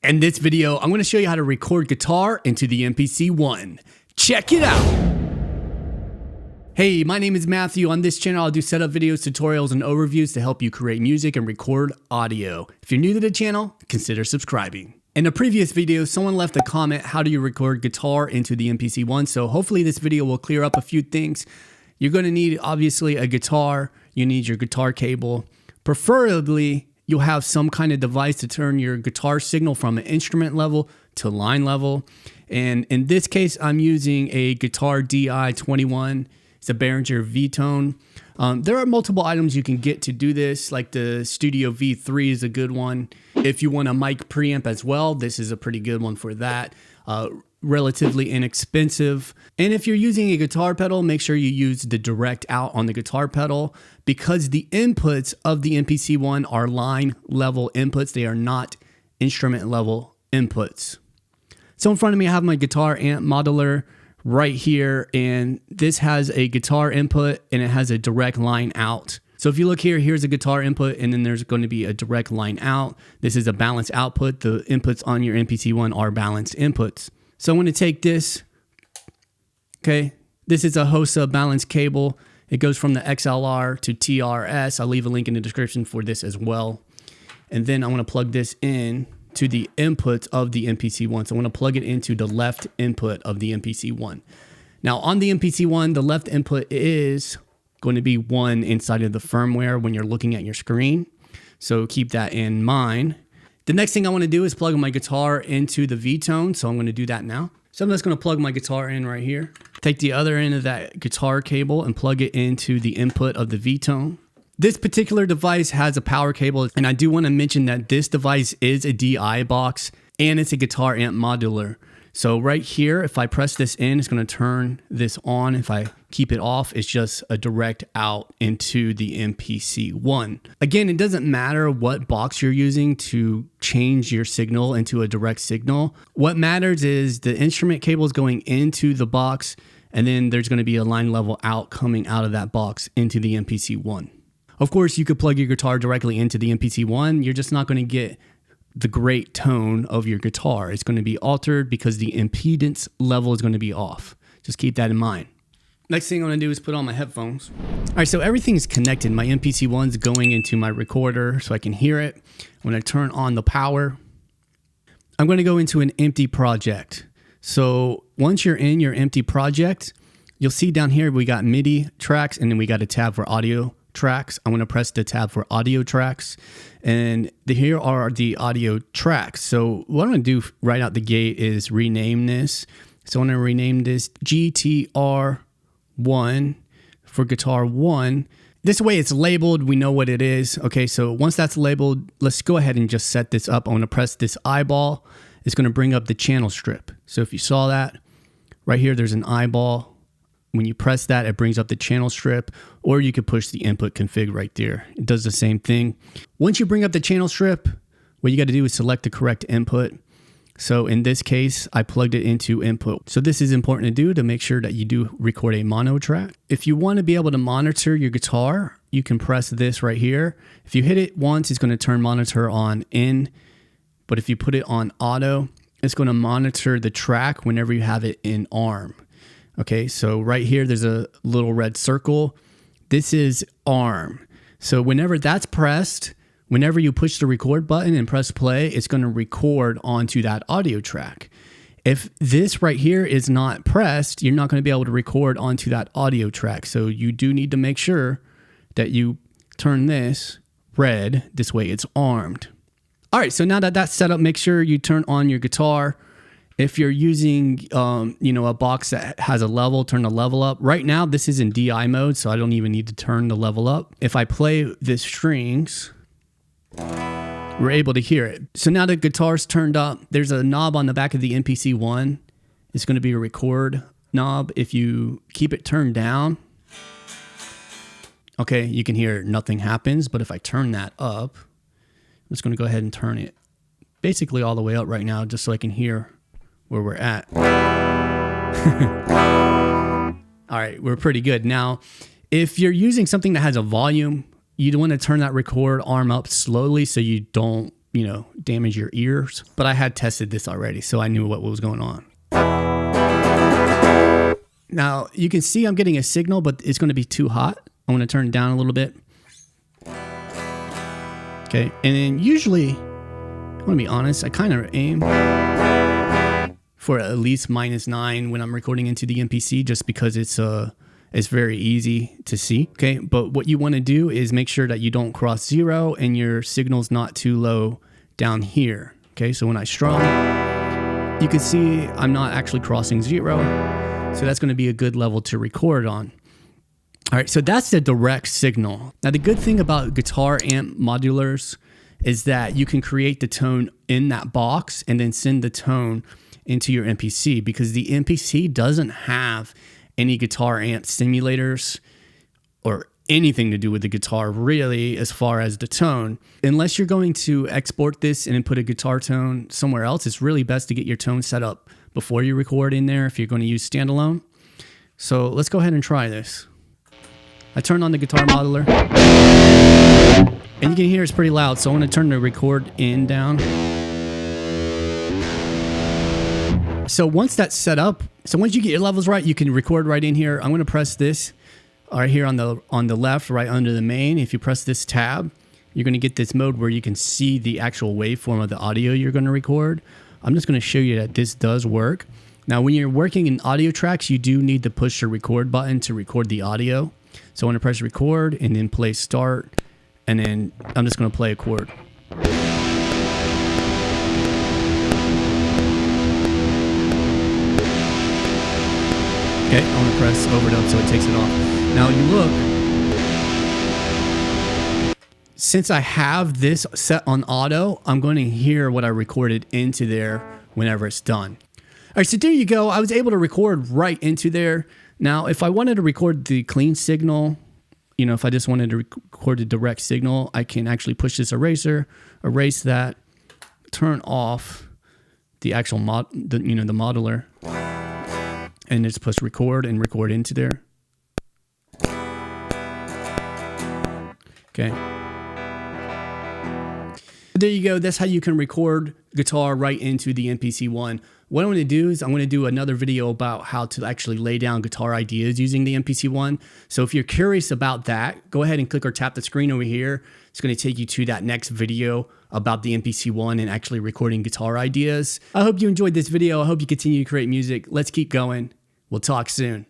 In this video, I'm going to show you how to record guitar into the MPC One. Check it out. Hey, my name is Matthew. On this channel, I'll do setup videos, tutorials, and overviews to help you create music and record audio. If you're new to the channel, consider subscribing. In a previous video, someone left a comment, how do you record guitar into the MPC One? So hopefully this video will clear up a few things. You're going to need, obviously, a guitar. You need your guitar cable. Preferably, you'll have some kind of device to turn your guitar signal from an instrument level to line level. And in this case, I'm using a Guitar DI-21. It's a Behringer V-Tone. There are multiple items you can get to do this, like the Studio V3 is a good one. If you want a mic preamp as well, this is a pretty good one for that. Relatively inexpensive. And if you're using a guitar pedal, make sure you use the direct out on the guitar pedal, because the inputs of the MPC One are line level inputs. They are not instrument level inputs. So in front of me, I have my guitar amp modular right here, and this has a guitar input and it has a direct line out. So if you look here, here's a guitar input and then there's going to be a direct line out. This is a balanced output. The inputs on your MPC One are balanced inputs. So I'm going to take this, okay, this is a HOSA balanced cable. It goes from the XLR to TRS. I'll leave a link in the description for this as well. And then I want to plug this in to the input of the MPC One. So I want to plug it into the left input of the MPC One. Now on the MPC One, the left input is going to be 1 inside of the firmware when you're looking at your screen. So keep that in mind. The next thing I want to do is plug my guitar into the V-Tone. So I'm going to do that now. So I'm just going to plug my guitar in right here. Take the other end of that guitar cable and plug it into the input of the V-Tone. This particular device has a power cable, and I do want to mention that this device is a DI box and it's a guitar amp modular. So right here, if I press this in, it's going to turn this on. If I keep it off, it's just a direct out into the MPC One. Again, it doesn't matter what box you're using to change your signal into a direct signal. What matters is the instrument cable is going into the box, and then there's going to be a line level out coming out of that box into the MPC One. Of course, you could plug your guitar directly into the MPC One. You're just not going to get the great tone of your guitar. It's going to be altered because the impedance level is going to be off. Just keep that in mind. Next thing I'm going to do is put on my headphones. All right, so everything's connected. My MPC One's going into my recorder so I can hear it. When I turn on the power, I'm going to go into an empty project. So once you're in your empty project, you'll see down here we got MIDI tracks, and then we got a tab for audio tracks. I'm going to press the tab for audio tracks, and here are the audio tracks. So what I'm going to do right out the gate is rename this. So I'm going to rename this GTR1 for guitar 1. This way it's labeled, we know what it is. Okay, so once that's labeled, let's go ahead and just set this up. I'm going to press this eyeball. It's going to bring up the channel strip. So if you saw that right here, there's an eyeball. When you press that, it brings up the channel strip, or you could push the input config right there. It does the same thing. Once you bring up the channel strip, what you got to do is select the correct input. So in this case, I plugged it into input. So this is important to do to make sure that you do record a mono track. If you want to be able to monitor your guitar, you can press this right here. If you hit it once, it's going to turn monitor on in. But if you put it on auto, it's going to monitor the track whenever you have it in ARM. Okay, so right here, there's a little red circle. This is ARM. So whenever that's pressed, whenever you push the record button and press play, it's going to record onto that audio track. If this right here is not pressed, you're not going to be able to record onto that audio track. So you do need to make sure that you turn this red. This way it's armed. All right, so now that that's set up, make sure you turn on your guitar. If you're using, a box that has a level, turn the level up. Right now, this is in DI mode, so I don't even need to turn the level up. If I play the strings, we're able to hear it. So now the guitar's turned up. There's a knob on the back of the MPC One. It's going to be a record knob. If you keep it turned down, okay, you can hear nothing happens. But if I turn that up, I'm just going to go ahead and turn it basically all the way up right now, just so I can hear where we're at. All right, we're pretty good. Now, if you're using something that has a volume, you want to turn that record arm up slowly so you don't damage your ears. But I had tested this already, so I knew what was going on. Now, you can see I'm getting a signal, but it's going to be too hot. I'm going to turn it down a little bit. Okay, and then usually, I'm going to be honest, I kind of aim for at least -9 when I'm recording into the MPC, just because it's very easy to see. Okay, but what you want to do is make sure that you don't cross 0 and your signal's not too low down here. Okay, so when I strum, you can see I'm not actually crossing 0. So that's going to be a good level to record on. All right, so that's the direct signal. Now, the good thing about guitar amp modulars is that you can create the tone in that box and then send the tone into your MPC, because the MPC doesn't have any guitar amp simulators or anything to do with the guitar really as far as the tone. Unless you're going to export this and then put a guitar tone somewhere else, it's really best to get your tone set up before you record in there if you're going to use Standalone. So let's go ahead and try this. I turned on the guitar modeler, and you can hear it's pretty loud, so I want to turn the record in down. So once that's set up, so once you get your levels right, you can record right in here. I'm going to press this right here on the left, right under the main. If you press this tab, you're going to get this mode where you can see the actual waveform of the audio you're going to record. I'm just going to show you that this does work. Now, when you're working in audio tracks, you do need to push the record button to record the audio. So I'm going to press record and then play start, and then I'm just going to play a chord. Okay, I'm going to press overdub so it takes it off. Now you look, since I have this set on auto, I'm going to hear what I recorded into there whenever it's done. All right, so there you go. I was able to record right into there. Now, if I wanted to record the clean signal, you know, if I just wanted to record the direct signal, I can actually push this eraser, erase that, turn off the actual the modeler, and just push record and record into there. Okay. There you go. That's how you can record guitar right into the MPC-1. What I'm going to do is I'm going to do another video about how to actually lay down guitar ideas using the MPC-1. So if you're curious about that, go ahead and click or tap the screen over here. It's going to take you to that next video about the MPC-1 and actually recording guitar ideas. I hope you enjoyed this video. I hope you continue to create music. Let's keep going. We'll talk soon.